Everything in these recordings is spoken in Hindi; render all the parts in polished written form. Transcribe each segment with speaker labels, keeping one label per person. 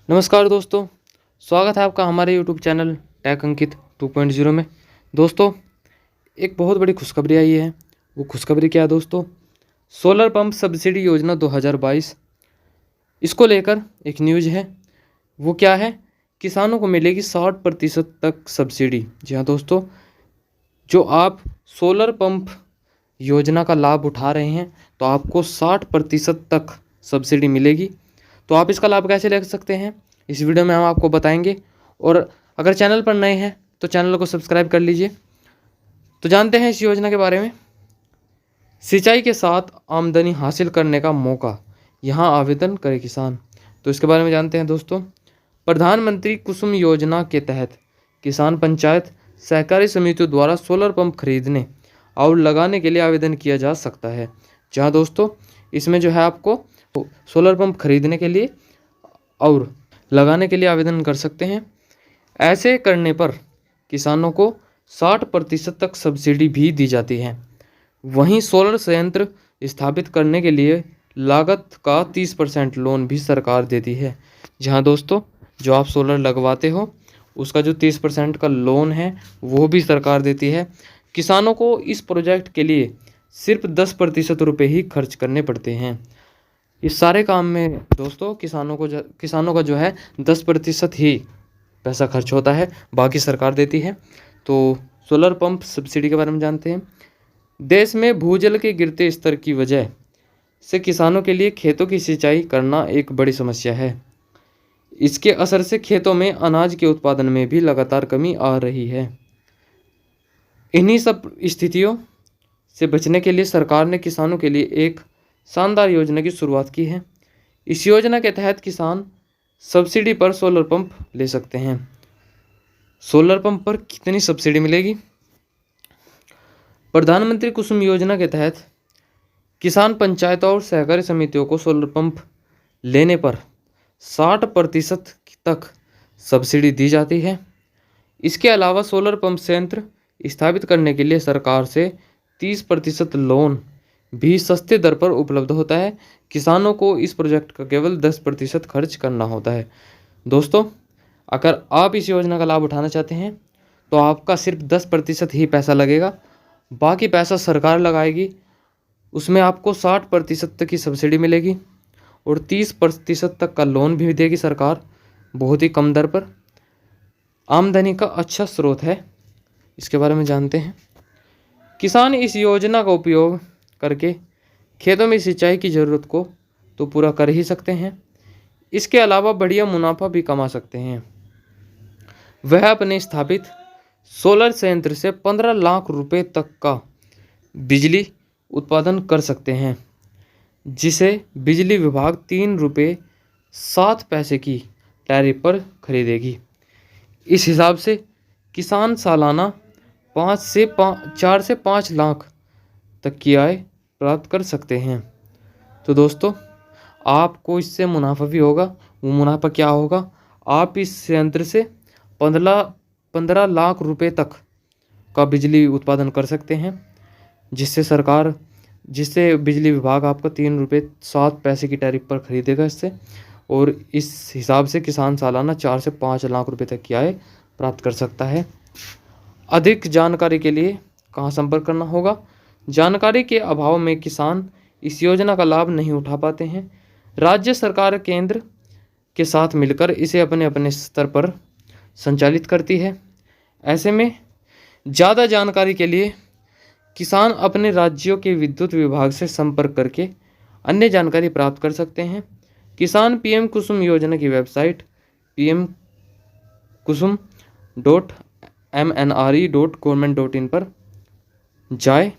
Speaker 1: नमस्कार दोस्तों, स्वागत है आपका हमारे यूट्यूब चैनल टेक अंकित 2.0 में। दोस्तों, एक बहुत बड़ी खुशखबरी आई है। वो खुशखबरी क्या है दोस्तों? सोलर पंप सब्सिडी योजना 2022, इसको लेकर एक न्यूज़ है। वो क्या है? किसानों को मिलेगी 60% तक सब्सिडी। जी हाँ दोस्तों, जो आप सोलर पंप योजना का लाभ उठा रहे हैं तो आपको 60% तक सब्सिडी मिलेगी। तो आप इसका लाभ कैसे ले सकते हैं, इस वीडियो में हम आपको बताएंगे। और अगर चैनल पर नए हैं तो चैनल को सब्सक्राइब कर लीजिए। तो जानते हैं इस योजना के बारे में। सिंचाई के साथ आमदनी हासिल करने का मौका, यहाँ आवेदन करे किसान। तो इसके बारे में जानते हैं दोस्तों। प्रधानमंत्री कुसुम योजना के तहत किसान पंचायत सहकारी समितियों द्वारा सोलर पंप खरीदने और लगाने के लिए आवेदन किया जा सकता है। जहाँ दोस्तों, इसमें जो है आपको सोलर पंप खरीदने के लिए और लगाने के लिए आवेदन कर सकते हैं। ऐसे करने पर किसानों को 60% तक सब्सिडी भी दी जाती है। वहीं सोलर संयंत्र स्थापित करने के लिए लागत का 30% लोन भी सरकार देती है। जहां दोस्तों, जो आप सोलर लगवाते हो उसका जो 30% का लोन है वो भी सरकार देती है। किसानों को इस प्रोजेक्ट के लिए सिर्फ 10% रुपये ही खर्च करने पड़ते हैं। इस सारे काम में दोस्तों किसानों का जो है 10% ही पैसा खर्च होता है, बाकी सरकार देती है। तो सोलर पंप सब्सिडी के बारे में जानते हैं। देश में भूजल के गिरते स्तर की वजह से किसानों के लिए खेतों की सिंचाई करना एक बड़ी समस्या है। इसके असर से खेतों में अनाज के उत्पादन में भी लगातार कमी आ रही है। इन्हीं सब स्थितियों से बचने के लिए सरकार ने किसानों के लिए एक शानदार योजना की शुरुआत की है। इस योजना के तहत किसान सब्सिडी पर सोलर पंप ले सकते हैं। सोलर पंप पर कितनी सब्सिडी मिलेगी? प्रधानमंत्री कुसुम योजना के तहत किसान पंचायतों और सहकारी समितियों को सोलर पंप लेने पर 60% तक सब्सिडी दी जाती है। इसके अलावा सोलर पंप संयंत्र स्थापित करने के लिए सरकार से 30% लोन भी सस्ते दर पर उपलब्ध होता है। किसानों को इस प्रोजेक्ट का केवल 10% खर्च करना होता है। दोस्तों, अगर आप इस योजना का लाभ उठाना चाहते हैं तो आपका सिर्फ 10% ही पैसा लगेगा, बाकी पैसा सरकार लगाएगी। उसमें आपको 60% तक की सब्सिडी मिलेगी और 30% तक का लोन भी देगी सरकार, बहुत ही कम दर पर। आमदनी का अच्छा स्रोत है। इसके बारे में जानते हैं। किसान इस योजना का उपयोग करके खेतों में सिंचाई की ज़रूरत को तो पूरा कर ही सकते हैं, इसके अलावा बढ़िया मुनाफा भी कमा सकते हैं। वह अपने स्थापित सोलर संयंत्र से 15 लाख रुपए तक का बिजली उत्पादन कर सकते हैं, जिसे बिजली विभाग 3 रुपये 7 पैसे की टैरिफ पर खरीदेगी। इस हिसाब से किसान सालाना 4 से 5 लाख तक की आय प्राप्त कर सकते हैं। तो दोस्तों, आपको इससे मुनाफा भी होगा। वो मुनाफा क्या होगा? आप इस संयंत्र से 15 लाख रुपए तक का बिजली उत्पादन कर सकते हैं, जिससे बिजली विभाग आपका 3 रुपये 7 पैसे की टैरिफ पर खरीदेगा इससे। और इस हिसाब से किसान सालाना 4 से 5 लाख रुपए तक की आय प्राप्त कर सकता है। अधिक जानकारी के लिए कहाँ संपर्क करना होगा? जानकारी के अभाव में किसान इस योजना का लाभ नहीं उठा पाते हैं। राज्य सरकार केंद्र के साथ मिलकर इसे अपने अपने स्तर पर संचालित करती है। ऐसे में ज़्यादा जानकारी के लिए किसान अपने राज्यों के विद्युत विभाग से संपर्क करके अन्य जानकारी प्राप्त कर सकते हैं। किसान पीएम कुसुम योजना की वेबसाइट pmkusum.mnre.government.in पर जाए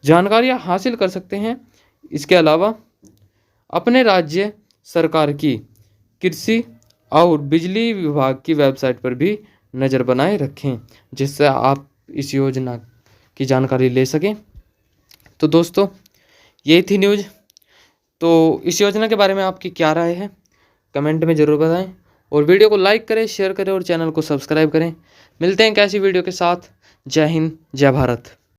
Speaker 1: जानकारियाँ हासिल कर सकते हैं। इसके अलावा अपने राज्य सरकार की कृषि और बिजली विभाग की वेबसाइट पर भी नज़र बनाए रखें, जिससे आप इस योजना की जानकारी ले सकें। तो दोस्तों, यही थी न्यूज़। तो इस योजना के बारे में आपकी क्या राय है, कमेंट में ज़रूर बताएं। और वीडियो को लाइक करें, शेयर करें और चैनल को सब्सक्राइब करें। मिलते हैं कैसी वीडियो के साथ। जय हिंद, जय भारत।